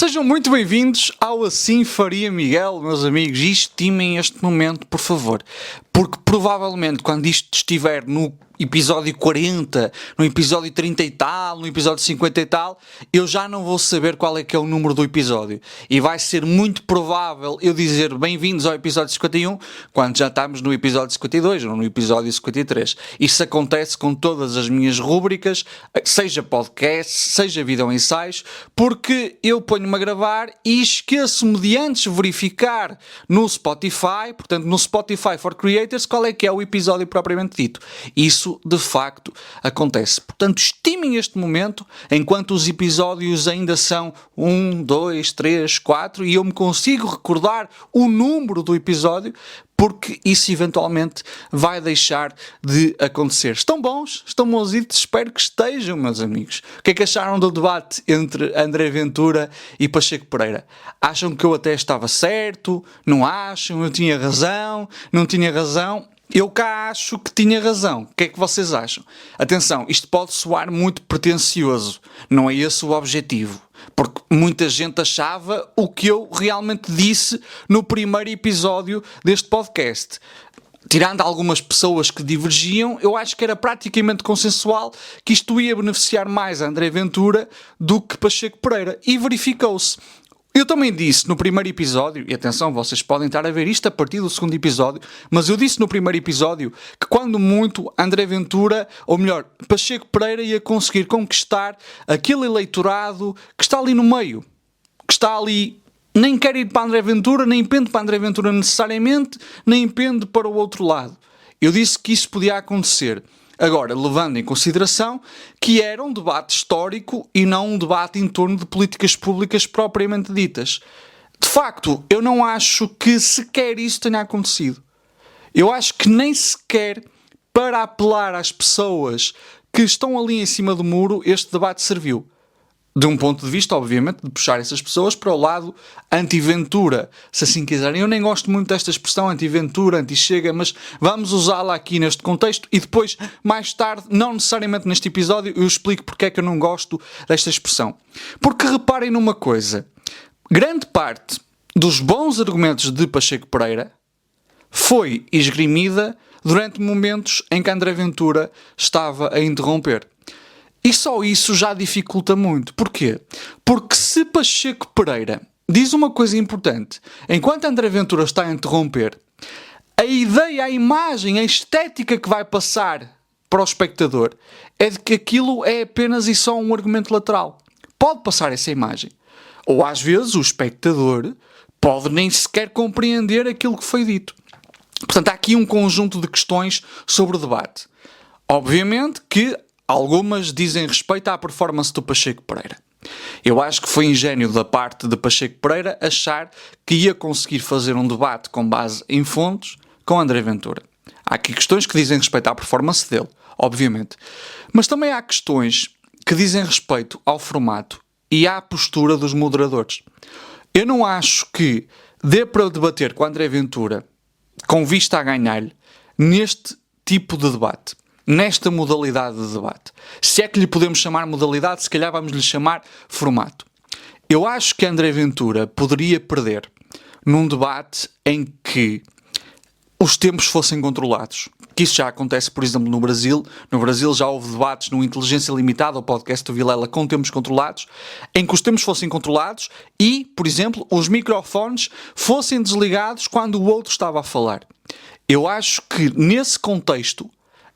Sejam muito bem-vindos ao Assim Faria Miguel, meus amigos, e estimem este momento, por favor, porque provavelmente quando isto estiver no episódio 40, no episódio 30 e tal, no episódio 50 e tal, eu já não vou saber qual é que é o número do episódio. E vai ser muito provável eu dizer bem-vindos ao episódio 51, quando já estamos no episódio 52 ou no episódio 53. Isso acontece com todas as minhas rúbricas, seja podcast, seja vídeo ensaios, porque eu ponho-me a gravar e esqueço-me de antes verificar no Spotify, portanto no Spotify for Creators, qual é que é o episódio propriamente dito. Isso de facto acontece. Portanto, estimem este momento enquanto os episódios ainda são 1, 2, 3, 4 e eu me consigo recordar o número do episódio, porque isso eventualmente vai deixar de acontecer. Estão bons? Estão bonzitos? Espero que estejam, meus amigos. O que é que acharam do debate entre André Ventura e Pacheco Pereira? Acham que eu até estava certo? Não acham? Eu tinha razão? Não tinha razão? Eu cá acho que tinha razão. O que é que vocês acham? Atenção, isto pode soar muito pretencioso. Não é esse o objetivo. Porque muita gente achava o que eu realmente disse no primeiro episódio deste podcast. Tirando algumas pessoas que divergiam, eu acho que era praticamente consensual que isto ia beneficiar mais a André Ventura do que Pacheco Pereira. E verificou-se. Eu também disse no primeiro episódio, e atenção, vocês podem estar a ver isto a partir do segundo episódio, mas eu disse no primeiro episódio que quando muito André Ventura, ou melhor, Pacheco Pereira ia conseguir conquistar aquele eleitorado que está ali no meio, que está ali, nem quer ir para André Ventura, nem pende para André Ventura necessariamente, nem pende para o outro lado. Eu disse que isso podia acontecer. Agora, levando em consideração que era um debate histórico e não um debate em torno de políticas públicas propriamente ditas. De facto, eu não acho que sequer isso tenha acontecido. Eu acho que nem sequer para apelar às pessoas que estão ali em cima do muro este debate serviu. De um ponto de vista, obviamente, de puxar essas pessoas para o lado anti-Ventura, se assim quiserem. Eu nem gosto muito desta expressão anti-Ventura, anti-Chega, mas vamos usá-la aqui neste contexto e depois, mais tarde, não necessariamente neste episódio, eu explico porque é que eu não gosto desta expressão. Porque reparem numa coisa, grande parte dos bons argumentos de Pacheco Pereira foi esgrimida durante momentos em que André Ventura estava a interromper. E só isso já dificulta muito. Porquê? Porque se Pacheco Pereira diz uma coisa importante, enquanto André Ventura está a interromper, a ideia, a imagem, a estética que vai passar para o espectador é de que aquilo é apenas e só um argumento lateral. Pode passar essa imagem. Ou às vezes o espectador pode nem sequer compreender aquilo que foi dito. Portanto, há aqui um conjunto de questões sobre o debate. Obviamente que algumas dizem respeito à performance do Pacheco Pereira. Eu acho que foi ingênuo da parte de Pacheco Pereira achar que ia conseguir fazer um debate com base em fontes com André Ventura. Há aqui questões que dizem respeito à performance dele, obviamente. Mas também há questões que dizem respeito ao formato e à postura dos moderadores. Eu não acho que dê para debater com André Ventura com vista a ganhar-lhe neste tipo de debate. Nesta modalidade de debate. Se é que lhe podemos chamar modalidade, se calhar vamos lhe chamar formato. Eu acho que André Ventura poderia perder num debate em que os tempos fossem controlados. Que isso já acontece, por exemplo, no Brasil. No Brasil já houve debates no Inteligência Limitada, o podcast do Vilela, com tempos controlados, em que os tempos fossem controlados e, por exemplo, os microfones fossem desligados quando o outro estava a falar. Eu acho que nesse contexto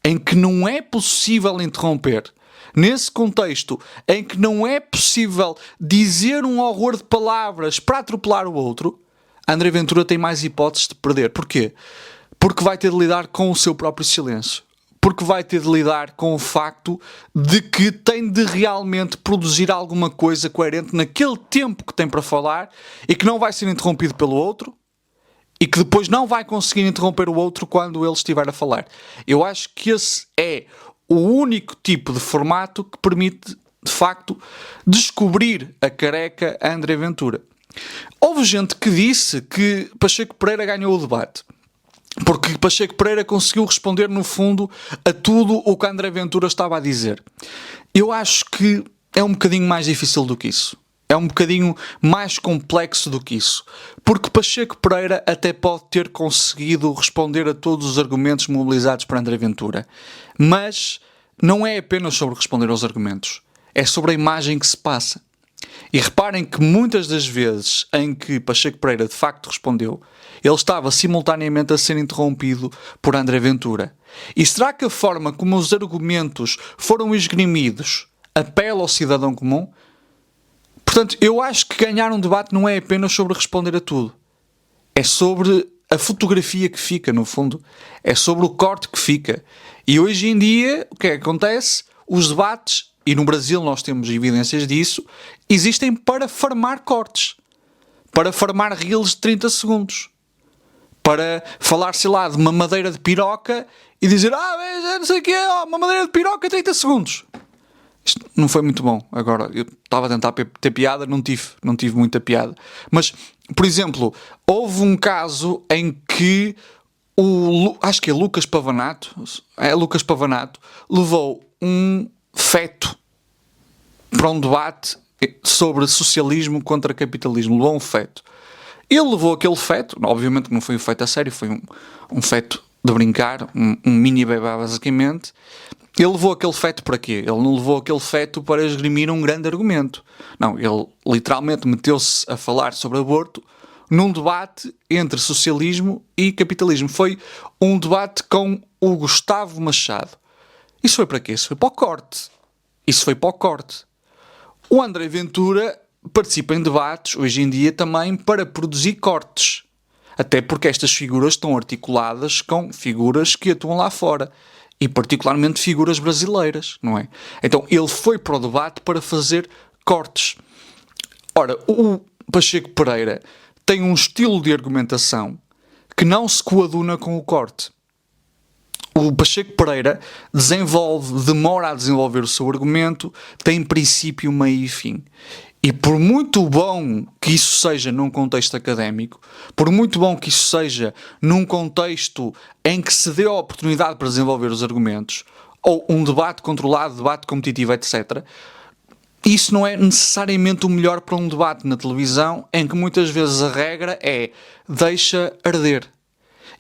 em que não é possível interromper, nesse contexto em que não é possível dizer um horror de palavras para atropelar o outro, André Ventura tem mais hipóteses de perder. Porquê? Porque vai ter de lidar com o seu próprio silêncio. Porque vai ter de lidar com o facto de que tem de realmente produzir alguma coisa coerente naquele tempo que tem para falar e que não vai ser interrompido pelo outro, e que depois não vai conseguir interromper o outro quando ele estiver a falar. Eu acho que esse é o único tipo de formato que permite, de facto, descobrir a careca a André Ventura. Houve gente que disse que Pacheco Pereira ganhou o debate, porque Pacheco Pereira conseguiu responder, no fundo, a tudo o que André Ventura estava a dizer. Eu acho que é um bocadinho mais difícil do que isso. É um bocadinho mais complexo do que isso. Porque Pacheco Pereira até pode ter conseguido responder a todos os argumentos mobilizados por André Ventura. Mas não é apenas sobre responder aos argumentos. É sobre a imagem que se passa. E reparem que muitas das vezes em que Pacheco Pereira de facto respondeu, ele estava simultaneamente a ser interrompido por André Ventura. E será que a forma como os argumentos foram esgrimidos apela ao cidadão comum? Portanto, eu acho que ganhar um debate não é apenas sobre responder a tudo. É sobre a fotografia que fica, no fundo. É sobre o corte que fica. E hoje em dia, o que é que acontece? Os debates, e no Brasil nós temos evidências disso, existem para farmar cortes. Para farmar reels de 30 segundos. Para falar, sei lá, de uma madeira de piroca e dizer, não sei o que é, uma madeira de piroca 30 segundos. Isto não foi muito bom. Agora, eu estava a tentar ter piada, não tive muita piada. Mas, por exemplo, houve um caso em que acho que é Lucas Pavanato, levou um feto para um debate sobre socialismo contra capitalismo. Levou um feto. Ele levou aquele feto, obviamente não foi um feto a sério, foi um feto de brincar, um mini bebê basicamente. Ele levou aquele feto para quê? Ele não levou aquele feto para esgrimir um grande argumento. Não, ele literalmente meteu-se a falar sobre aborto num debate entre socialismo e capitalismo. Foi um debate com o Gustavo Machado. Isso foi para quê? Isso foi para o corte. O André Ventura participa em debates, hoje em dia, também para produzir cortes. Até porque estas figuras estão articuladas com figuras que atuam lá fora. E particularmente figuras brasileiras, não é? Então ele foi para o debate para fazer cortes. Ora, o Pacheco Pereira tem um estilo de argumentação que não se coaduna com o corte. O Pacheco Pereira demora a desenvolver o seu argumento, tem princípio, meio e fim. E por muito bom que isso seja num contexto académico, por muito bom que isso seja num contexto em que se dê a oportunidade para desenvolver os argumentos, ou um debate controlado, debate competitivo, etc., isso não é necessariamente o melhor para um debate na televisão, em que muitas vezes a regra é deixa arder.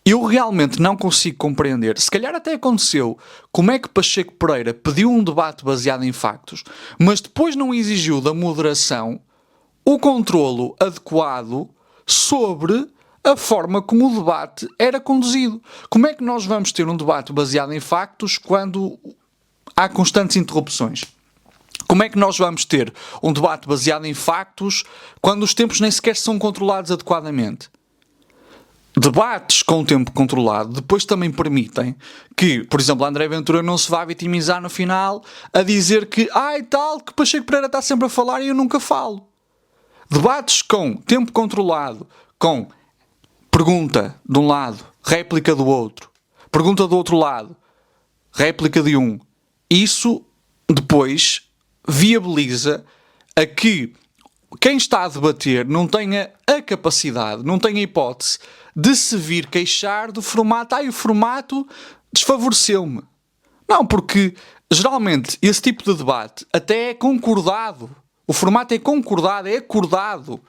Eu realmente não consigo compreender, se calhar até aconteceu, como é que Pacheco Pereira pediu um debate baseado em factos, mas depois não exigiu da moderação o controlo adequado sobre a forma como o debate era conduzido. Como é que nós vamos ter um debate baseado em factos quando há constantes interrupções? Como é que nós vamos ter um debate baseado em factos quando os tempos nem sequer são controlados adequadamente? Debates com tempo controlado depois também permitem que, por exemplo, André Ventura não se vá vitimizar no final a dizer que que Pacheco Pereira está sempre a falar e eu nunca falo. Debates com tempo controlado, com pergunta de um lado, réplica do outro, pergunta do outro lado, réplica de um. Isso depois viabiliza a que quem está a debater não tenha a capacidade, não tenha a hipótese de se vir queixar do formato. O formato desfavoreceu-me. Não, porque geralmente esse tipo de debate até é concordado. O formato é concordado, é acordado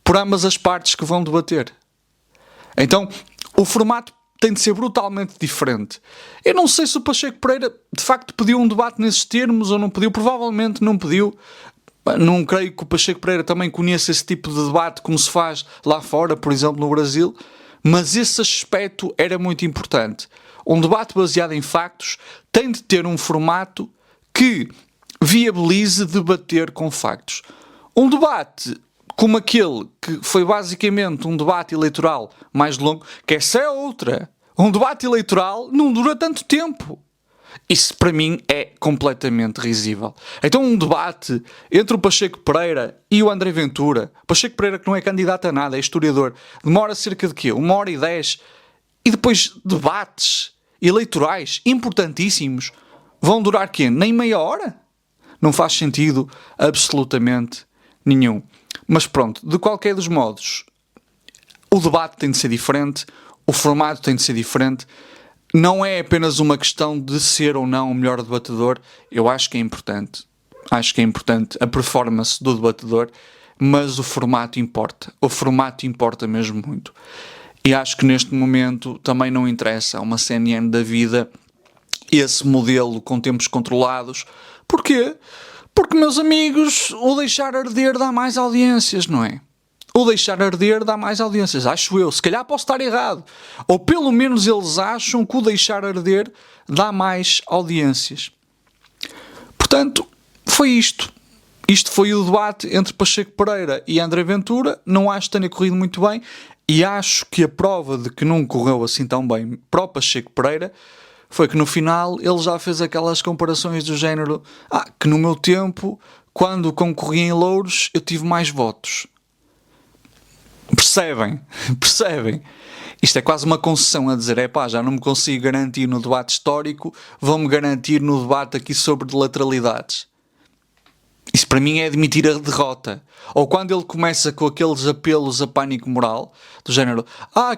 por ambas as partes que vão debater. Então, o formato tem de ser brutalmente diferente. Eu não sei se o Pacheco Pereira de facto pediu um debate nesses termos ou não pediu. Provavelmente não pediu. Não creio que o Pacheco Pereira também conheça esse tipo de debate como se faz lá fora, por exemplo, no Brasil, mas esse aspecto era muito importante. Um debate baseado em factos tem de ter um formato que viabilize debater com factos. Um debate como aquele que foi basicamente um debate eleitoral mais longo, que essa é outra. Um debate eleitoral não dura tanto tempo. Isso para mim é completamente risível. Então um debate entre o Pacheco Pereira e o André Ventura, Pacheco Pereira que não é candidato a nada, é historiador, demora cerca de quê? 1h10, e depois debates eleitorais importantíssimos vão durar quê? Nem meia hora? Não faz sentido absolutamente nenhum. Mas pronto, de qualquer dos modos, o debate tem de ser diferente, o formato tem de ser diferente. Não é apenas uma questão de ser ou não o melhor debatedor. Eu acho que é importante. acho que é importante a performance do debatedor, mas o formato importa. O formato importa mesmo muito. E acho que neste momento também não interessa a uma CNN da vida esse modelo com tempos controlados. Porquê? Porque, meus amigos, o deixar arder dá mais audiências, não é? O deixar arder dá mais audiências, acho eu. Se calhar posso estar errado. Ou pelo menos eles acham que o deixar arder dá mais audiências. Portanto, foi isto. Isto foi o debate entre Pacheco Pereira e André Ventura. Não acho que tenha corrido muito bem. E acho que a prova de que não correu assim tão bem para o Pacheco Pereira foi que no final ele já fez aquelas comparações do género que no meu tempo, quando concorri em Louros, eu tive mais votos. Percebem? Percebem? Isto é quase uma concessão a dizer, já não me consigo garantir no debate histórico, vão-me garantir no debate aqui sobre lateralidades. Isso para mim é admitir a derrota. Ou quando ele começa com aqueles apelos a pânico moral, do género,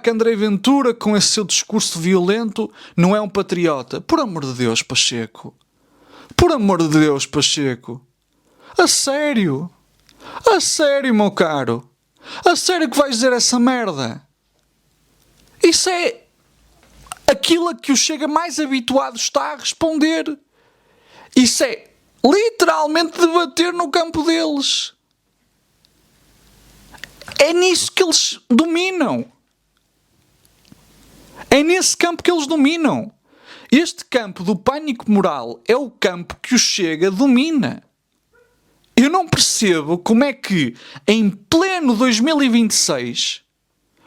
que André Ventura, com esse seu discurso violento, não é um patriota. Por amor de Deus, Pacheco. Por amor de Deus, Pacheco. A sério? A sério, meu caro? A sério que vais dizer essa merda? Isso é aquilo a que o Chega mais habituado está a responder. Isso é literalmente debater no campo deles. É nisso que eles dominam. É nesse campo que eles dominam. Este campo do pânico moral é o campo que o Chega domina. Eu não percebo como é que, em pleno 2026,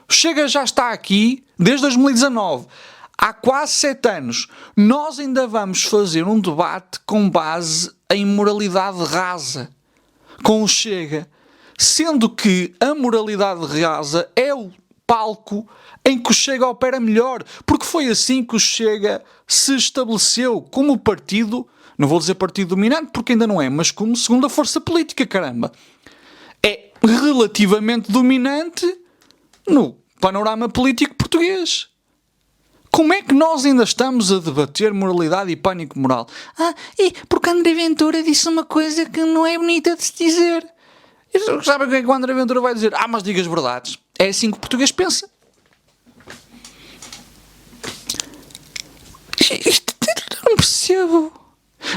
o Chega já está aqui desde 2019. Há quase 7 anos. Nós ainda vamos fazer um debate com base em moralidade rasa com o Chega. Sendo que a moralidade rasa é o palco em que o Chega opera melhor. Porque foi assim que o Chega se estabeleceu como partido, não vou dizer partido dominante porque ainda não é, mas como segunda força política, caramba. É relativamente dominante no panorama político português. Como é que nós ainda estamos a debater moralidade e pânico moral? E porque André Ventura disse uma coisa que não é bonita de se dizer. E sabe o que é que o André Ventura vai dizer? Mas diga as verdades. É assim que o português pensa. Isto não percebo.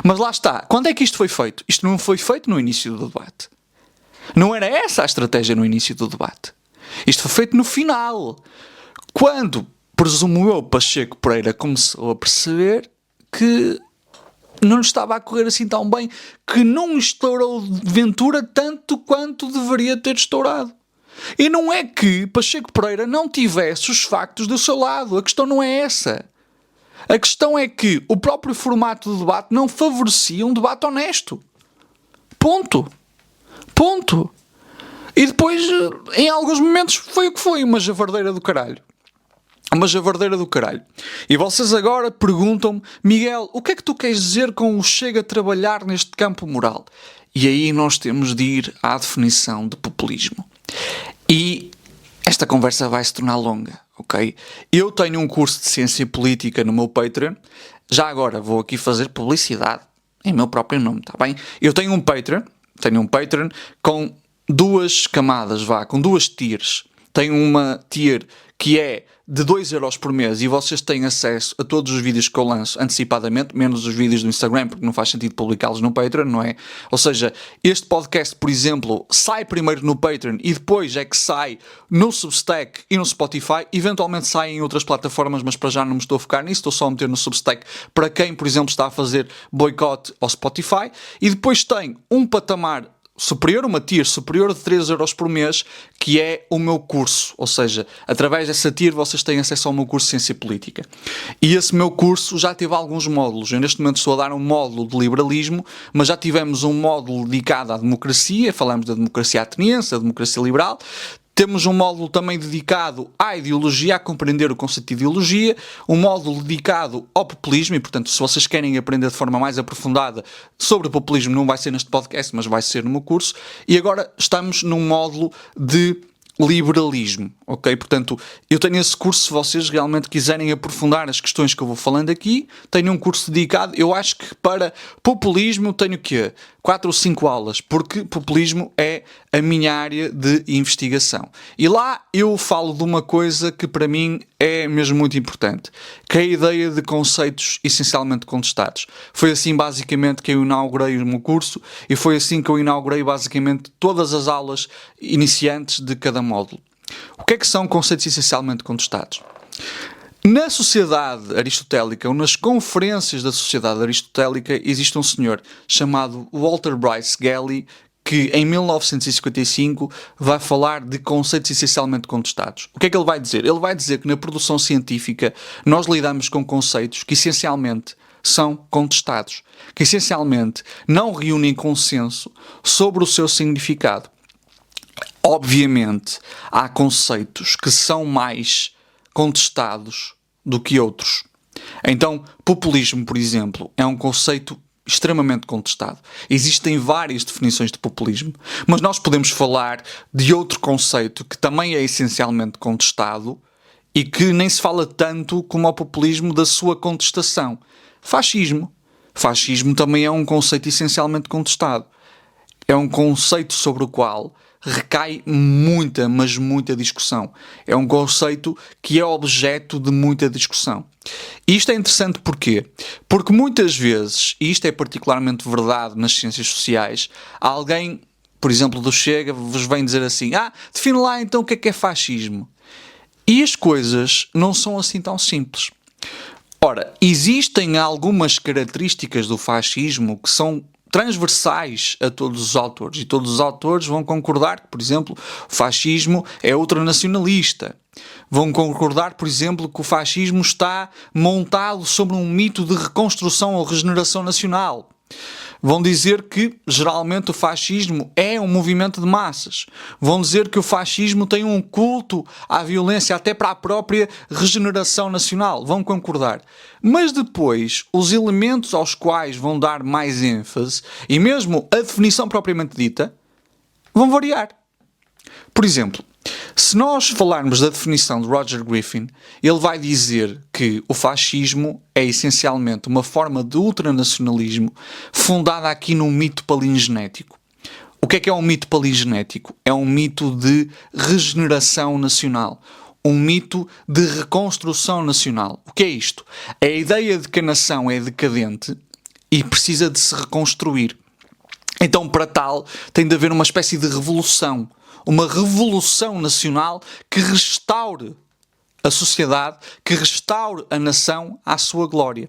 Mas lá está. Quando é que isto foi feito? Isto não foi feito no início do debate. Não era essa a estratégia no início do debate. Isto foi feito no final. Quando, presumo eu, Pacheco Pereira começou a perceber que não lhe estava a correr assim tão bem, que não estourou Ventura tanto quanto deveria ter estourado. E não é que Pacheco Pereira não tivesse os factos do seu lado. A questão não é essa. A questão é que o próprio formato do debate não favorecia um debate honesto. Ponto. Ponto. E depois, em alguns momentos, foi o que foi, uma javardeira do caralho. Uma javardeira do caralho. E vocês agora perguntam-me, Miguel, o que é que tu queres dizer com o Chega a trabalhar neste campo moral? E aí nós temos de ir à definição de populismo. E esta conversa vai se tornar longa, ok? Eu tenho um curso de ciência política no meu Patreon. Já agora vou aqui fazer publicidade em meu próprio nome, está bem? Eu tenho um Patreon com 2 camadas, com 2 tiers. Tenho uma tier que é de 2€ por mês e vocês têm acesso a todos os vídeos que eu lanço antecipadamente, menos os vídeos do Instagram, porque não faz sentido publicá-los no Patreon, não é? Ou seja, este podcast, por exemplo, sai primeiro no Patreon e depois é que sai no Substack e no Spotify. Eventualmente sai em outras plataformas, mas para já não me estou a focar nisso, estou só a meter no Substack para quem, por exemplo, está a fazer boicote ao Spotify. E depois tem um patamar superior, uma tier superior de 3€ por mês, que é o meu curso. Ou seja, através dessa tier vocês têm acesso ao meu curso de Ciência Política. E esse meu curso já teve alguns módulos. Eu neste momento estou a dar um módulo de liberalismo, mas já tivemos um módulo dedicado à democracia, falamos da democracia ateniense, da democracia liberal. Temos um módulo também dedicado à ideologia, a compreender o conceito de ideologia, um módulo dedicado ao populismo, e portanto, se vocês querem aprender de forma mais aprofundada sobre o populismo, não vai ser neste podcast, mas vai ser no meu curso. E agora estamos num módulo de liberalismo, ok? Portanto, eu tenho esse curso, se vocês realmente quiserem aprofundar as questões que eu vou falando aqui, tenho um curso dedicado. Eu acho que para populismo tenho o quê? 4 ou 5 aulas, porque populismo é a minha área de investigação. E lá eu falo de uma coisa que para mim é mesmo muito importante, que é a ideia de conceitos essencialmente contestados. Foi assim basicamente que eu inaugurei o meu curso e foi assim que eu inaugurei basicamente todas as aulas iniciantes de cada módulo. O que é que são conceitos essencialmente contestados? Na sociedade aristotélica, ou nas conferências da sociedade aristotélica, existe um senhor chamado Walter Bryce Gelley, que em 1955 vai falar de conceitos essencialmente contestados. O que é que ele vai dizer? Ele vai dizer que na produção científica nós lidamos com conceitos que essencialmente são contestados, que essencialmente não reúnem consenso sobre o seu significado. Obviamente, há conceitos que são mais contestados do que outros. Então, populismo, por exemplo, é um conceito extremamente contestado. Existem várias definições de populismo, mas nós podemos falar de outro conceito que também é essencialmente contestado e que nem se fala tanto como o populismo da sua contestação. Fascismo. Fascismo também é um conceito essencialmente contestado. É um conceito sobre o qual recai muita, mas muita discussão. É um conceito que é objeto de muita discussão. E isto é interessante porquê? Porque muitas vezes, e isto é particularmente verdade nas ciências sociais, alguém, por exemplo, do Chega, vos vem dizer assim: define lá então o que é fascismo. E as coisas não são assim tão simples. Ora, existem algumas características do fascismo que são transversais a todos os autores, e todos os autores vão concordar que, por exemplo, o fascismo é ultranacionalista. Vão concordar, por exemplo, que o fascismo está montado sobre um mito de reconstrução ou regeneração nacional. Vão dizer que, geralmente, o fascismo é um movimento de massas. Vão dizer que o fascismo tem um culto à violência até para a própria regeneração nacional. Vão concordar. Mas depois, os elementos aos quais vão dar mais ênfase, e mesmo a definição propriamente dita, vão variar. Por exemplo, se nós falarmos da definição de Roger Griffin, ele vai dizer que o fascismo é essencialmente uma forma de ultranacionalismo fundada aqui num mito palingenético. O que é um mito palingenético? É um mito de regeneração nacional, um mito de reconstrução nacional. O que é isto? É a ideia de que a nação é decadente e precisa de se reconstruir. Então, para tal, tem de haver uma espécie de revolução. Uma revolução nacional que restaure a sociedade, que restaure a nação à sua glória.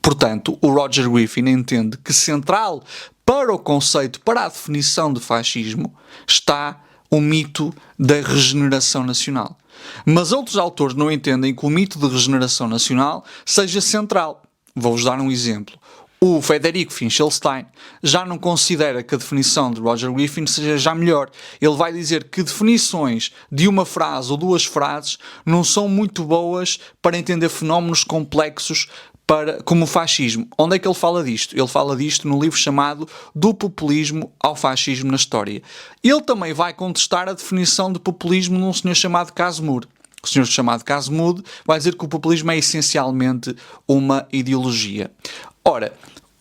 Portanto, o Roger Griffin entende que central para o conceito, para a definição de fascismo, está o mito da regeneração nacional. Mas outros autores não entendem que o mito de regeneração nacional seja central. Vou-vos dar um exemplo. O Frederico Finkelstein já não considera que a definição de Roger Griffin seja já melhor. Ele vai dizer que definições de uma frase ou duas frases não são muito boas para entender fenómenos complexos como o fascismo. Onde é que ele fala disto? Ele fala disto no livro chamado Do Populismo ao Fascismo na História. Ele também vai contestar a definição de populismo num senhor chamado Casimir. O senhor chamado Casimir vai dizer que o populismo é essencialmente uma ideologia. Ora,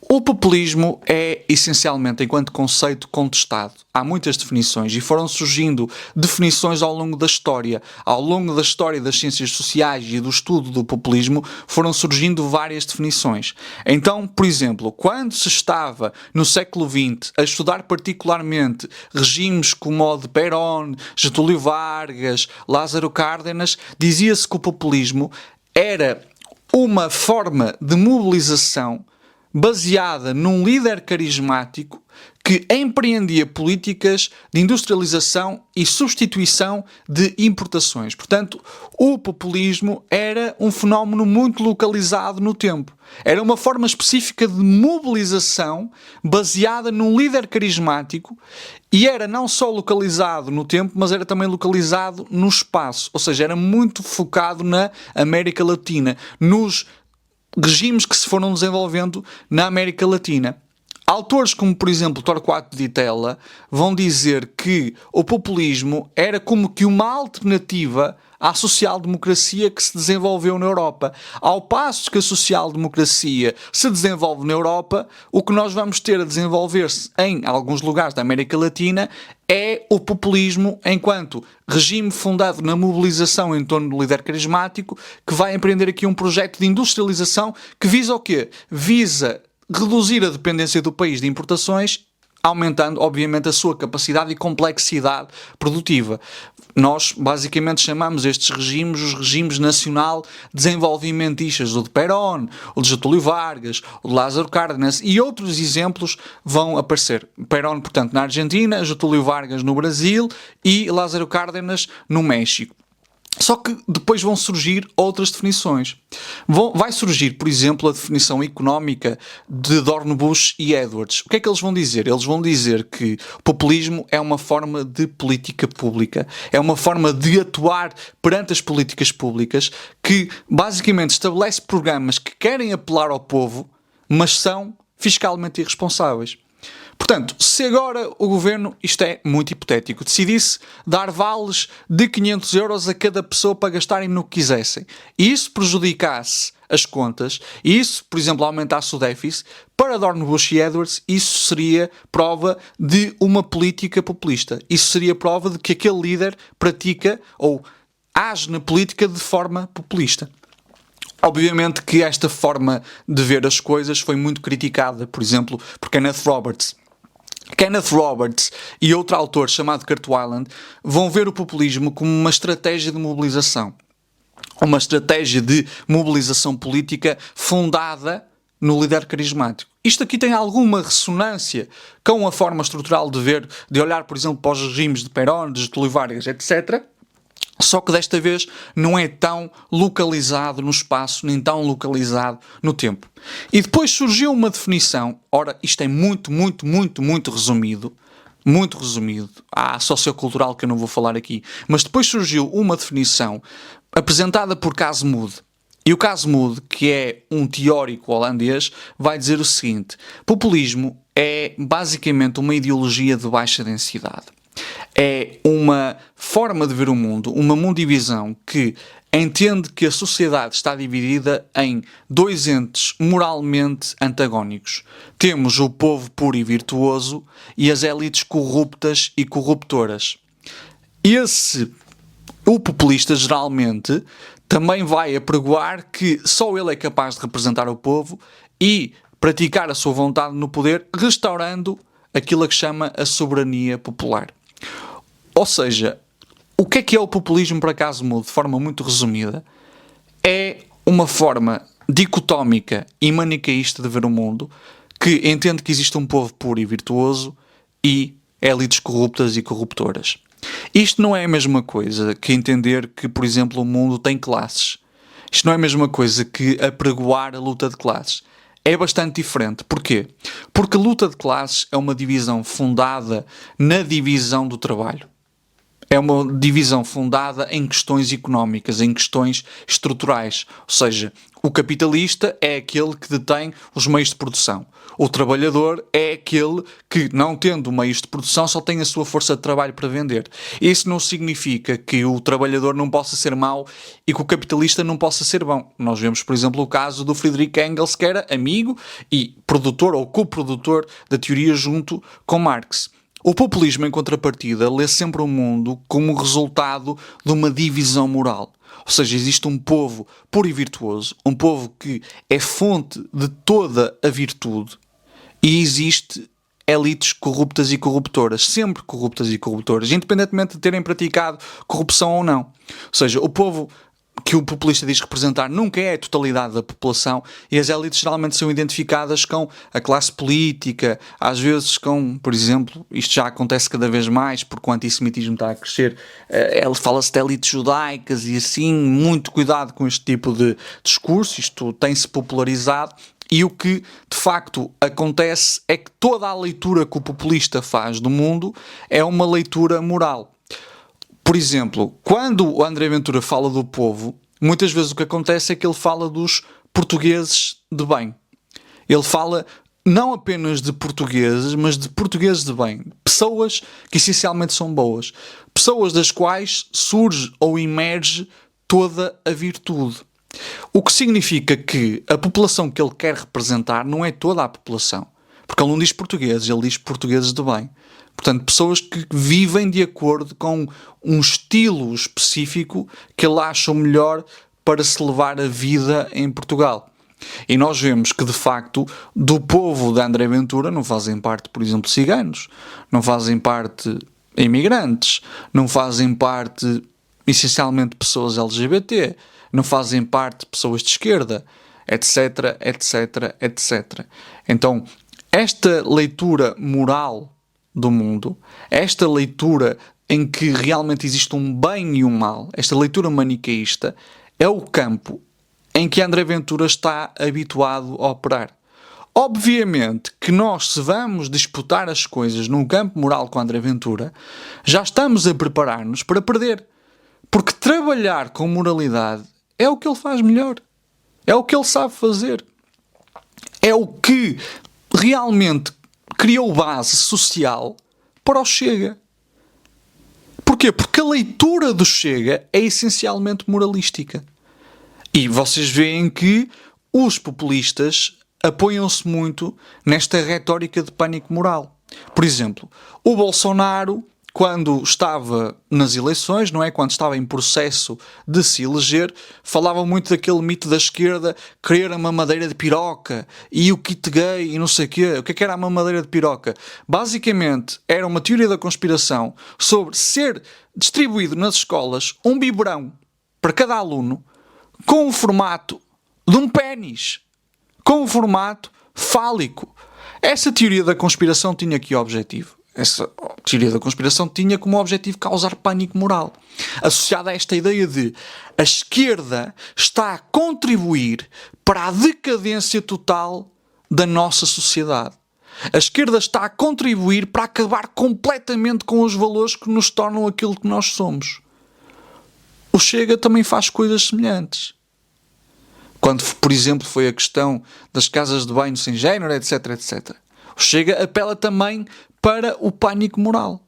o populismo é essencialmente, enquanto conceito, contestado. Há muitas definições e foram surgindo definições ao longo da história. Ao longo da história das ciências sociais e do estudo do populismo foram surgindo várias definições. Então, por exemplo, quando se estava no século XX a estudar particularmente regimes como o de Perón, Getúlio Vargas, Lázaro Cárdenas, dizia-se que o populismo era uma forma de mobilização baseada num líder carismático que empreendia políticas de industrialização e substituição de importações. Portanto, o populismo era um fenómeno muito localizado no tempo. Era uma forma específica de mobilização baseada num líder carismático e era não só localizado no tempo, mas era também localizado no espaço. Ou seja, era muito focado na América Latina, nos regimes que se foram desenvolvendo na América Latina. Autores como, por exemplo, Torquato Di Tella vão dizer que o populismo era como que uma alternativa à social-democracia que se desenvolveu na Europa. Ao passo que a social-democracia se desenvolve na Europa, o que nós vamos ter a desenvolver-se em alguns lugares da América Latina é o populismo enquanto regime fundado na mobilização em torno do líder carismático, que vai empreender aqui um projeto de industrialização que visa o quê? Visa reduzir a dependência do país de importações, aumentando, obviamente, a sua capacidade e complexidade produtiva. Nós, basicamente, chamamos estes regimes os regimes nacional-desenvolvimentistas, o de Perón, o de Getúlio Vargas, o de Lázaro Cárdenas, e outros exemplos vão aparecer. Perón, portanto, na Argentina, Getúlio Vargas no Brasil e Lázaro Cárdenas no México. Só que depois vão surgir outras definições. Vai surgir, por exemplo, a definição económica de Dornbusch e Edwards. O que é que eles vão dizer? Eles vão dizer que o populismo é uma forma de política pública, é uma forma de atuar perante as políticas públicas que basicamente estabelece programas que querem apelar ao povo, mas são fiscalmente irresponsáveis. Portanto, se agora o governo, isto é muito hipotético, decidisse dar vales de 500 euros a cada pessoa para gastarem no que quisessem, e isso prejudicasse as contas, e isso, por exemplo, aumentasse o déficit, para Dornbusch e Edwards, isso seria prova de uma política populista. Isso seria prova de que aquele líder pratica ou age na política de forma populista. Obviamente que esta forma de ver as coisas foi muito criticada, por exemplo, por Kenneth Roberts. Kenneth Roberts e outro autor chamado Kurt Weiland vão ver o populismo como uma estratégia de mobilização. Uma estratégia de mobilização política fundada no líder carismático. Isto aqui tem alguma ressonância com a forma estrutural de ver, de olhar, por exemplo, para os regimes de Perón, de Getúlio Vargas, etc., só que desta vez não é tão localizado no espaço, nem tão localizado no tempo. E depois surgiu uma definição, ora, isto é muito resumido, há sociocultural que eu não vou falar aqui, mas depois surgiu uma definição apresentada por Casmud. E o Casmud, que é um teórico holandês, vai dizer o seguinte: populismo é basicamente uma ideologia de baixa densidade. É uma forma de ver o mundo, uma mundivisão que entende que a sociedade está dividida em dois entes moralmente antagónicos. Temos o povo puro e virtuoso e as élites corruptas e corruptoras. O populista geralmente também vai apregoar que só ele é capaz de representar o povo e praticar a sua vontade no poder, restaurando aquilo a que chama a soberania popular. Ou seja, o que é o populismo, por acaso mudo, de forma muito resumida? É uma forma dicotómica e manicaísta de ver o mundo que entende que existe um povo puro e virtuoso e élites corruptas e corruptoras. Isto não é a mesma coisa que entender que, por exemplo, o mundo tem classes. Isto não é a mesma coisa que apregoar a luta de classes. É bastante diferente. Porquê? Porque a luta de classes é uma divisão fundada na divisão do trabalho. É uma divisão fundada em questões económicas, em questões estruturais. Ou seja, o capitalista é aquele que detém os meios de produção. O trabalhador é aquele que, não tendo meios de produção, só tem a sua força de trabalho para vender. Isso não significa que o trabalhador não possa ser mau e que o capitalista não possa ser bom. Nós vemos, por exemplo, o caso do Friedrich Engels, que era amigo e produtor ou coprodutor da teoria junto com Marx. O populismo, em contrapartida, lê sempre o mundo como resultado de uma divisão moral. Ou seja, existe um povo puro e virtuoso, um povo que é fonte de toda a virtude, e existe elites corruptas e corruptoras, sempre corruptas e corruptoras, independentemente de terem praticado corrupção ou não. Ou seja, o povo que o populista diz representar nunca é a totalidade da população, e as élites geralmente são identificadas com a classe política, às vezes com, por exemplo, isto já acontece cada vez mais porque o antissemitismo está a crescer, fala-se de élites judaicas e assim, muito cuidado com este tipo de discurso, isto tem-se popularizado. E o que de facto acontece é que toda a leitura que o populista faz do mundo é uma leitura moral. Por exemplo, quando o André Ventura fala do povo, muitas vezes o que acontece é que ele fala dos portugueses de bem. Ele fala não apenas de portugueses, mas de portugueses de bem. Pessoas que essencialmente são boas. pessoas das quais surge ou emerge toda a virtude. O que significa que a população que ele quer representar não é toda a população. Porque ele não diz portugueses, ele diz portugueses de bem. Portanto, pessoas que vivem de acordo com um estilo específico que ele acha o melhor para se levar a vida em Portugal. E nós vemos que, de facto, do povo de André Ventura não fazem parte, por exemplo, ciganos, não fazem parte imigrantes, não fazem parte, essencialmente, pessoas LGBT, não fazem parte pessoas de esquerda, etc, etc, etc. Então, esta leitura moral do mundo, esta leitura em que realmente existe um bem e um mal, esta leitura maniqueísta, é o campo em que André Ventura está habituado a operar. Obviamente que nós, se vamos disputar as coisas num campo moral com André Ventura, já estamos a preparar-nos para perder. Porque trabalhar com moralidade é o que ele faz melhor. É o que ele sabe fazer. É o que realmente criou base social para o Chega. Porquê? Porque a leitura do Chega é essencialmente moralística. E vocês veem que os populistas apoiam-se muito nesta retórica de pânico moral. Por exemplo, o Bolsonaro, quando estava nas eleições, não é? Quando estava em processo de se eleger, falava muito daquele mito da esquerda querer a mamadeira de piroca e o kit gay e não sei o quê. O que era a mamadeira de piroca? Basicamente, era uma teoria da conspiração sobre ser distribuído nas escolas um biberão para cada aluno com o formato de um pénis, com o formato fálico. Essa teoria da conspiração tinha que objetivo? Essa teoria da conspiração tinha como objetivo causar pânico moral, associada a esta ideia de a esquerda está a contribuir para a decadência total da nossa sociedade. A esquerda está a contribuir para acabar completamente com os valores que nos tornam aquilo que nós somos. O Chega também faz coisas semelhantes. Quando, por exemplo, foi a questão das casas de banho sem género, etc, etc. O Chega apela também para o pânico moral.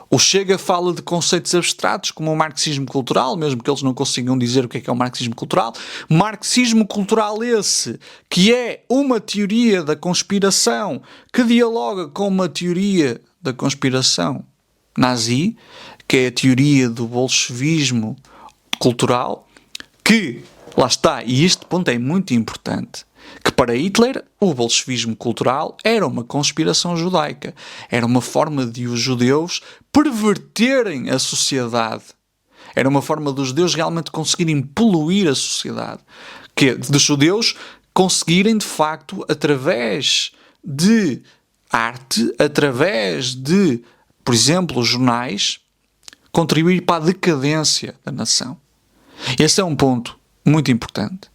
O Chega fala de conceitos abstratos como o marxismo cultural, mesmo que eles não consigam dizer o que é o marxismo cultural. Marxismo cultural esse, que é uma teoria da conspiração que dialoga com uma teoria da conspiração nazi, que é a teoria do bolchevismo cultural, que, lá está, e este ponto é muito importante, que para Hitler o bolchevismo cultural era uma conspiração judaica, era uma forma de os judeus perverterem a sociedade, era uma forma dos judeus realmente conseguirem poluir a sociedade, que dos judeus conseguirem de facto, através de arte, através de, por exemplo, jornais, contribuir para a decadência da nação. Esse é um ponto muito importante.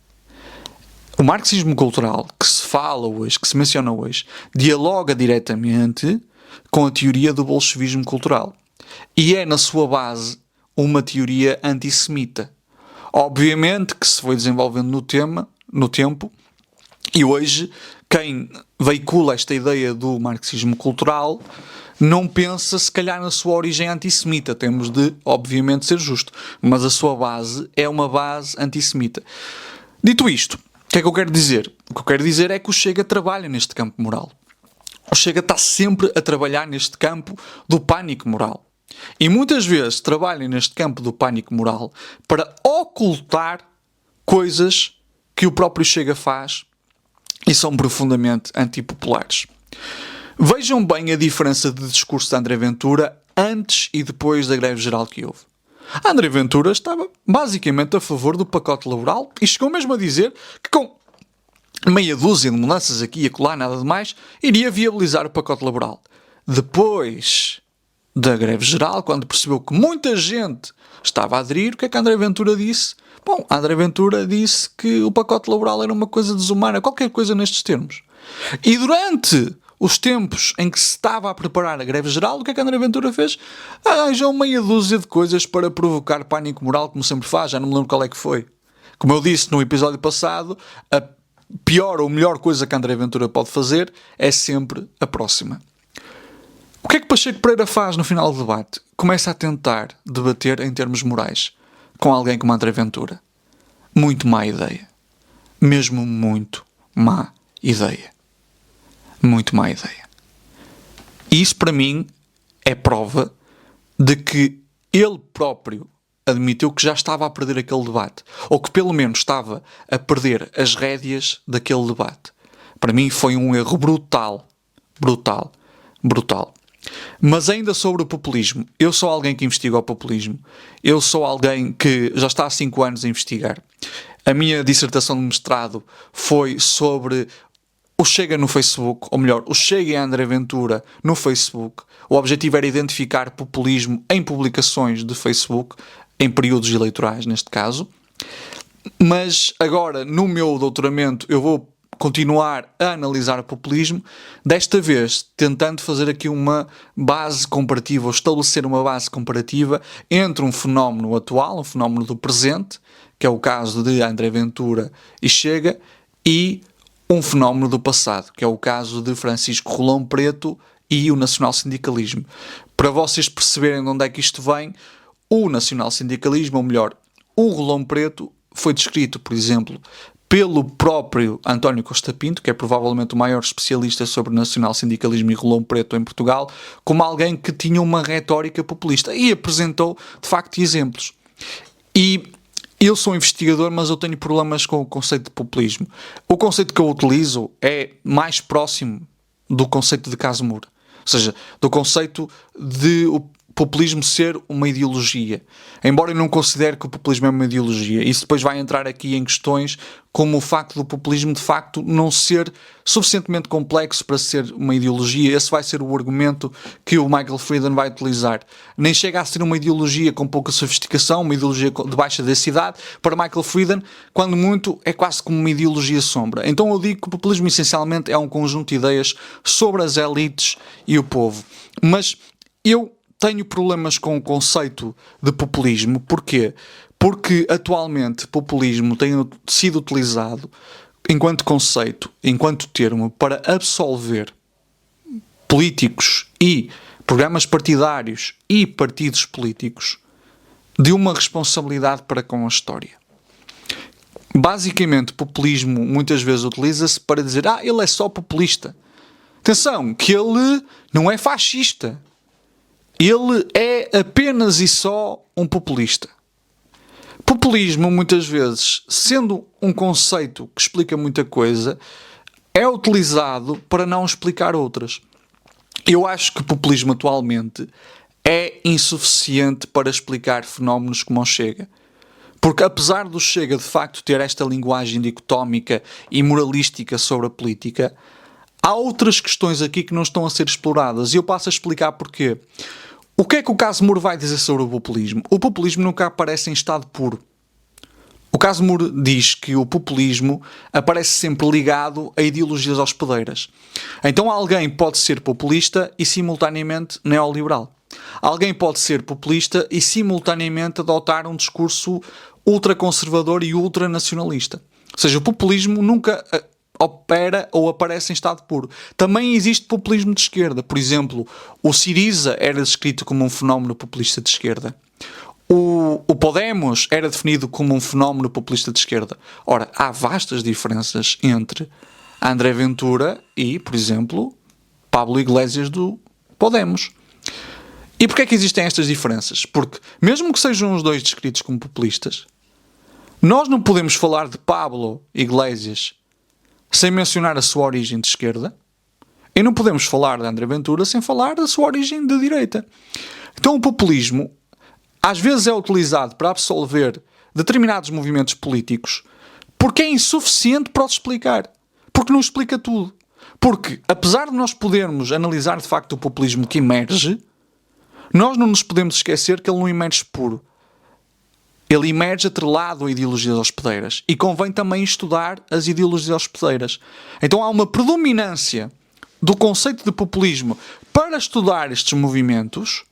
O marxismo cultural que se fala hoje, que se menciona hoje, dialoga diretamente com a teoria do bolchevismo cultural. E é, na sua base, uma teoria antissemita. Obviamente que se foi desenvolvendo no tempo, e hoje quem veicula esta ideia do marxismo cultural não pensa, se calhar, na sua origem antissemita. Temos de, obviamente, ser justo. Mas a sua base é uma base antissemita. Dito isto, o que é que eu quero dizer? O que eu quero dizer é que o Chega trabalha neste campo moral. O Chega está sempre a trabalhar neste campo do pânico moral. E muitas vezes trabalha neste campo do pânico moral para ocultar coisas que o próprio Chega faz e são profundamente antipopulares. Vejam bem a diferença de discurso de André Ventura antes e depois da greve geral que houve. André Ventura estava basicamente a favor do pacote laboral e chegou mesmo a dizer que com meia dúzia de mudanças aqui e acolá, nada de mais, iria viabilizar o pacote laboral. Depois da greve geral, quando percebeu que muita gente estava a aderir, o que é que André Ventura disse? Bom, André Ventura disse que o pacote laboral era uma coisa desumana, qualquer coisa nestes termos. E durante os tempos em que se estava a preparar a greve geral, o que é que André Ventura fez? Arranjou meia dúzia de coisas para provocar pânico moral, como sempre faz, já não me lembro qual é que foi. Como eu disse no episódio passado, a pior ou melhor coisa que André Ventura pode fazer é sempre a próxima. O que é que Pacheco Pereira faz no final do debate? Começa a tentar debater em termos morais com alguém como André Ventura. Muito má ideia. Mesmo muito má ideia. Muito má ideia. E isso para mim é prova de que ele próprio admitiu que já estava a perder aquele debate. Ou que pelo menos estava a perder as rédeas daquele debate. Para mim foi um erro brutal. Brutal. Brutal. Mas ainda sobre o populismo, eu sou alguém que investiga o populismo, eu sou alguém que já está há 5 anos a investigar. A minha dissertação de mestrado foi sobre o Chega no Facebook, ou melhor, o Chega e a André Ventura no Facebook. O objetivo era identificar populismo em publicações de Facebook, em períodos eleitorais neste caso. Mas agora, no meu doutoramento, eu vou continuar a analisar o populismo, desta vez tentando fazer aqui uma base comparativa, ou estabelecer uma base comparativa entre um fenómeno atual, um fenómeno do presente, que é o caso de André Ventura e Chega, e um fenómeno do passado, que é o caso de Francisco Rolão Preto e o nacional-sindicalismo. Para vocês perceberem de onde é que isto vem, o nacional-sindicalismo, ou melhor, o Rolão Preto, foi descrito, por exemplo, pelo próprio António Costa Pinto, que é provavelmente o maior especialista sobre nacional-sindicalismo e Rolão Preto em Portugal, como alguém que tinha uma retórica populista e apresentou, de facto, exemplos. E eu sou investigador, mas eu tenho problemas com o conceito de populismo. O conceito que eu utilizo é mais próximo do conceito de Casemiro, ou seja, do conceito de o populismo ser uma ideologia. Embora eu não considere que o populismo é uma ideologia, isso depois vai entrar aqui em questões como o facto do populismo de facto não ser suficientemente complexo para ser uma ideologia. Esse vai ser o argumento que o Michael Friedan vai utilizar. Nem chega a ser uma ideologia com pouca sofisticação, uma ideologia de baixa densidade. Para Michael Friedan, quando muito, é quase como uma ideologia sombra. Então eu digo que o populismo essencialmente é um conjunto de ideias sobre as elites e o povo. Mas eu tenho problemas com o conceito de populismo. Porquê? Porque atualmente populismo tem sido utilizado enquanto conceito, enquanto termo, para absolver políticos e programas partidários e partidos políticos de uma responsabilidade para com a história. Basicamente, populismo muitas vezes utiliza-se para dizer ele é só populista. Atenção, que ele não é fascista. Ele é apenas e só um populista. Populismo, muitas vezes, sendo um conceito que explica muita coisa, é utilizado para não explicar outras. Eu acho que o populismo atualmente é insuficiente para explicar fenómenos como o Chega. Porque apesar do Chega de facto ter esta linguagem dicotómica e moralística sobre a política, há outras questões aqui que não estão a ser exploradas. E eu passo a explicar porquê. O que é que o Casemiro vai dizer sobre o populismo? O populismo nunca aparece em estado puro. O Casemiro diz que o populismo aparece sempre ligado a ideologias hospedeiras. Então alguém pode ser populista e simultaneamente neoliberal. Alguém pode ser populista e simultaneamente adotar um discurso ultraconservador e ultranacionalista. Ou seja, o populismo nunca opera ou aparece em estado puro. Também existe populismo de esquerda. Por exemplo, o Syriza era descrito como um fenómeno populista de esquerda. O Podemos era definido como um fenómeno populista de esquerda. Ora, há vastas diferenças entre André Ventura e, por exemplo, Pablo Iglesias do Podemos. E porquê é que existem estas diferenças? Porque, mesmo que sejam os dois descritos como populistas, nós não podemos falar de Pablo Iglesias sem mencionar a sua origem de esquerda, e não podemos falar de André Ventura sem falar da sua origem de direita. Então o populismo às vezes é utilizado para absolver determinados movimentos políticos porque é insuficiente para os explicar. Porque não explica tudo. Porque, apesar de nós podermos analisar de facto o populismo que emerge, nós não nos podemos esquecer que ele não emerge puro. Ele emerge atrelado a ideologias hospedeiras. E convém também estudar as ideologias hospedeiras. Então há uma predominância do conceito de populismo para estudar estes movimentos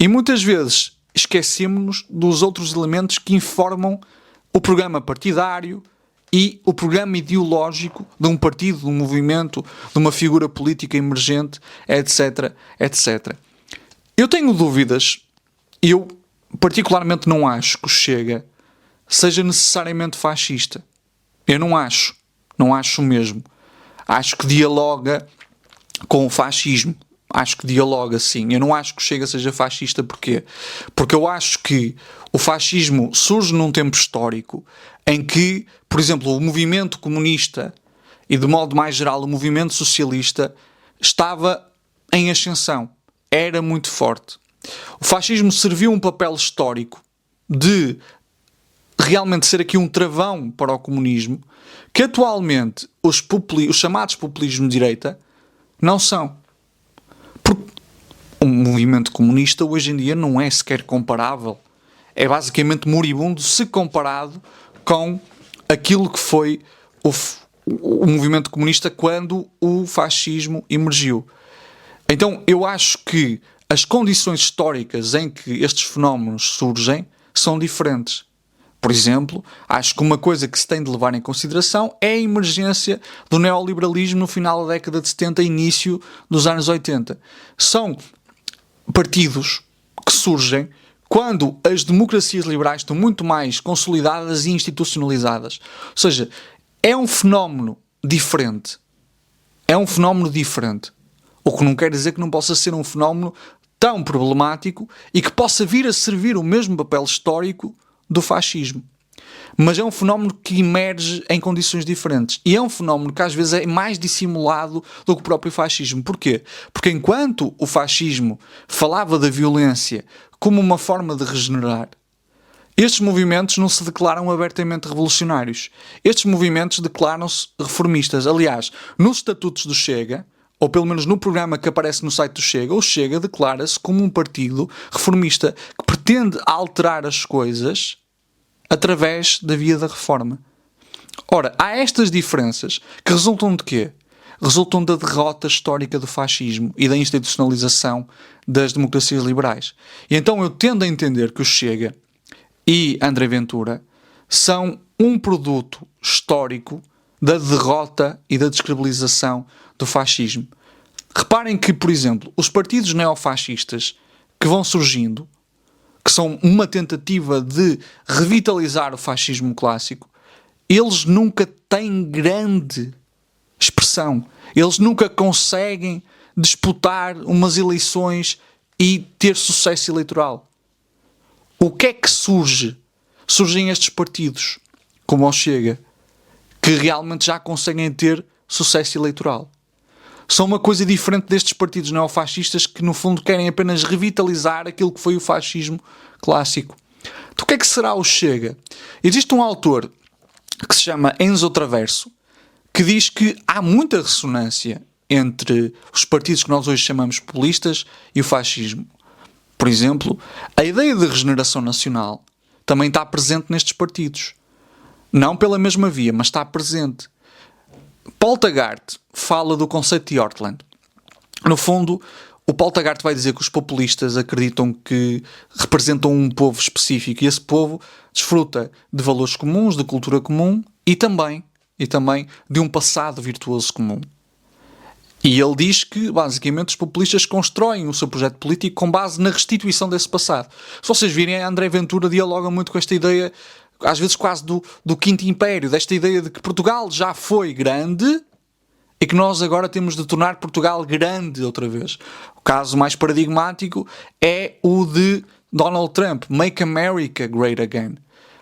e muitas vezes esquecemos-nos dos outros elementos que informam o programa partidário e o programa ideológico de um partido, de um movimento, de uma figura política emergente, etc, etc. Eu tenho dúvidas, eu particularmente não acho que o Chega seja necessariamente fascista. Eu não acho mesmo. Acho que dialoga com o fascismo. Acho que dialoga, sim. Eu não acho que o Chega seja fascista. Porquê? Porque eu acho que o fascismo surge num tempo histórico em que, por exemplo, o movimento comunista e, de modo mais geral, o movimento socialista estava em ascensão. Era muito forte. O fascismo serviu um papel histórico de realmente ser aqui um travão para o comunismo, que atualmente os chamados populismos de direita não são. Porque o movimento comunista hoje em dia não é sequer comparável. É basicamente moribundo se comparado com aquilo que foi o movimento comunista quando o fascismo emergiu. Então eu acho que as condições históricas em que estes fenómenos surgem são diferentes. Por exemplo, acho que uma coisa que se tem de levar em consideração é a emergência do neoliberalismo no final da década de 70 e início dos anos 80. São partidos que surgem quando as democracias liberais estão muito mais consolidadas e institucionalizadas. Ou seja, é um fenómeno diferente. É um fenómeno diferente. O que não quer dizer que não possa ser um fenómeno tão problemático e que possa vir a servir o mesmo papel histórico do fascismo. Mas é um fenómeno que emerge em condições diferentes. E é um fenómeno que às vezes é mais dissimulado do que o próprio fascismo. Porquê? Porque enquanto o fascismo falava da violência como uma forma de regenerar, estes movimentos não se declaram abertamente revolucionários. Estes movimentos declaram-se reformistas. Aliás, nos estatutos do Chega, ou pelo menos no programa que aparece no site do Chega, o Chega declara-se como um partido reformista que pretende alterar as coisas através da via da reforma. Ora, há estas diferenças que resultam de quê? Resultam da derrota histórica do fascismo e da institucionalização das democracias liberais. E então eu tendo a entender que o Chega e André Ventura são um produto histórico da derrota e da descredibilização do fascismo. Reparem que, por exemplo, os partidos neofascistas que vão surgindo, que são uma tentativa de revitalizar o fascismo clássico, eles nunca têm grande expressão. Eles nunca conseguem disputar umas eleições e ter sucesso eleitoral. O que é que surge? Surgem estes partidos, como o Chega, que realmente já conseguem ter sucesso eleitoral. São uma coisa diferente destes partidos neofascistas que, no fundo, querem apenas revitalizar aquilo que foi o fascismo clássico. Então, o que é que será o Chega? Existe um autor que se chama Enzo Traverso, que diz que há muita ressonância entre os partidos que nós hoje chamamos populistas e o fascismo. Por exemplo, a ideia de regeneração nacional também está presente nestes partidos. Não pela mesma via, mas está presente. Paul Taggart fala do conceito de Heartland. No fundo, o Paul Taggart vai dizer que os populistas acreditam que representam um povo específico e esse povo desfruta de valores comuns, de cultura comum e também de um passado virtuoso comum. E ele diz que, basicamente, os populistas constroem o seu projeto político com base na restituição desse passado. Se vocês virem, a André Ventura dialoga muito com esta ideia, às vezes quase do Quinto Império, desta ideia de que Portugal já foi grande e que nós agora temos de tornar Portugal grande outra vez. O caso mais paradigmático é o de Donald Trump, Make America Great Again.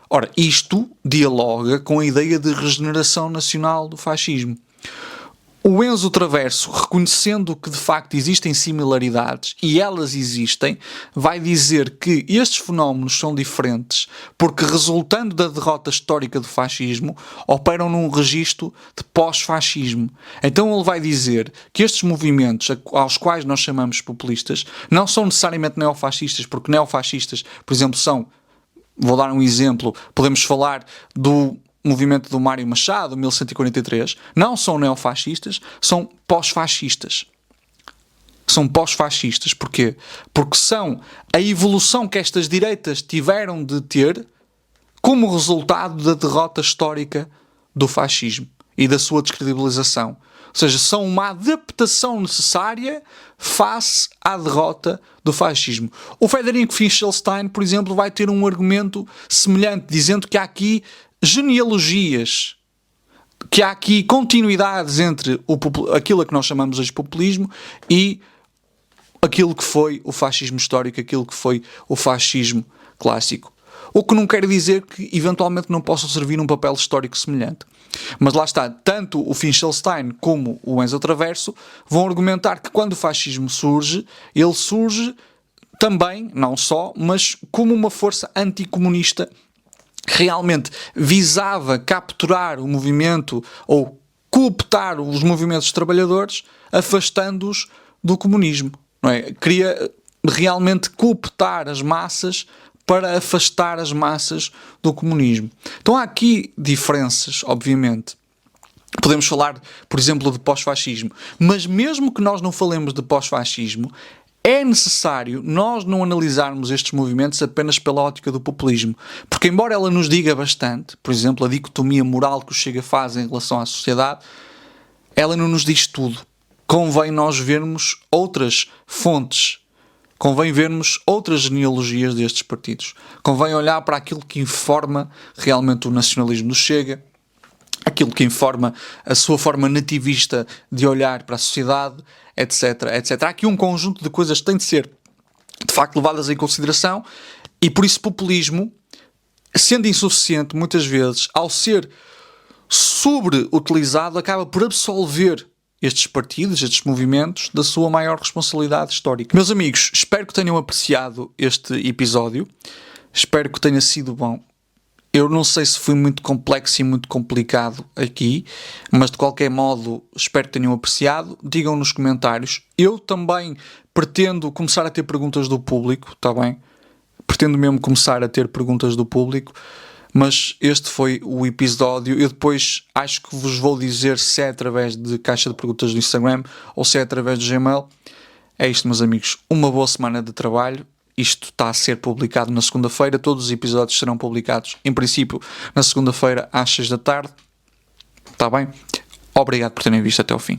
Ora, isto dialoga com a ideia de regeneração nacional do fascismo. O Enzo Traverso, reconhecendo que de facto existem similaridades, e elas existem, vai dizer que estes fenómenos são diferentes porque, resultando da derrota histórica do fascismo, operam num registro de pós-fascismo. Então ele vai dizer que estes movimentos, aos quais nós chamamos populistas, não são necessariamente neofascistas, porque neofascistas, por exemplo, são, vou dar um exemplo, podemos falar do movimento do Mário Machado, 1143, não são neofascistas, são pós-fascistas. São pós-fascistas. Porquê? Porque são a evolução que estas direitas tiveram de ter como resultado da derrota histórica do fascismo e da sua descredibilização. Ou seja, são uma adaptação necessária face à derrota do fascismo. O Frederico Finchelstein, por exemplo, vai ter um argumento semelhante, dizendo que há aqui genealogias, que há aqui continuidades entre aquilo a que nós chamamos hoje de populismo e aquilo que foi o fascismo histórico, aquilo que foi o fascismo clássico. O que não quer dizer que eventualmente não possa servir um papel histórico semelhante. Mas lá está, tanto o Finchelstein como o Enzo Traverso vão argumentar que quando o fascismo surge, ele surge também, não só, mas como uma força anticomunista que realmente visava capturar o movimento ou cooptar os movimentos de trabalhadores, afastando-os do comunismo. Não é? Queria realmente cooptar as massas para afastar as massas do comunismo. Então há aqui diferenças, obviamente. Podemos falar, por exemplo, de pós-fascismo, mas mesmo que nós não falemos de pós-fascismo, é necessário nós não analisarmos estes movimentos apenas pela ótica do populismo, porque embora ela nos diga bastante, por exemplo, a dicotomia moral que o Chega faz em relação à sociedade, ela não nos diz tudo. Convém nós vermos outras fontes, convém vermos outras genealogias destes partidos. Convém olhar para aquilo que informa realmente o nacionalismo do Chega, aquilo que informa a sua forma nativista de olhar para a sociedade, etc, etc. Há aqui um conjunto de coisas que têm de ser, de facto, levadas em consideração e, por isso, populismo, sendo insuficiente, muitas vezes, ao ser sobreutilizado, acaba por absolver estes partidos, estes movimentos, da sua maior responsabilidade histórica. Meus amigos, espero que tenham apreciado este episódio. Espero que tenha sido bom. Eu não sei se foi muito complexo e muito complicado aqui, mas de qualquer modo espero que tenham apreciado. Digam nos comentários. Eu também pretendo começar a ter perguntas do público, está bem? Pretendo mesmo começar a ter perguntas do público. Mas este foi o episódio. Eu depois acho que vos vou dizer se é através de caixa de perguntas do Instagram ou se é através do Gmail. É isto, meus amigos. Uma boa semana de trabalho. Isto está a ser publicado na segunda-feira. Todos os episódios serão publicados, em princípio, na segunda-feira às 6 da tarde. Está bem? Obrigado por terem visto até ao fim.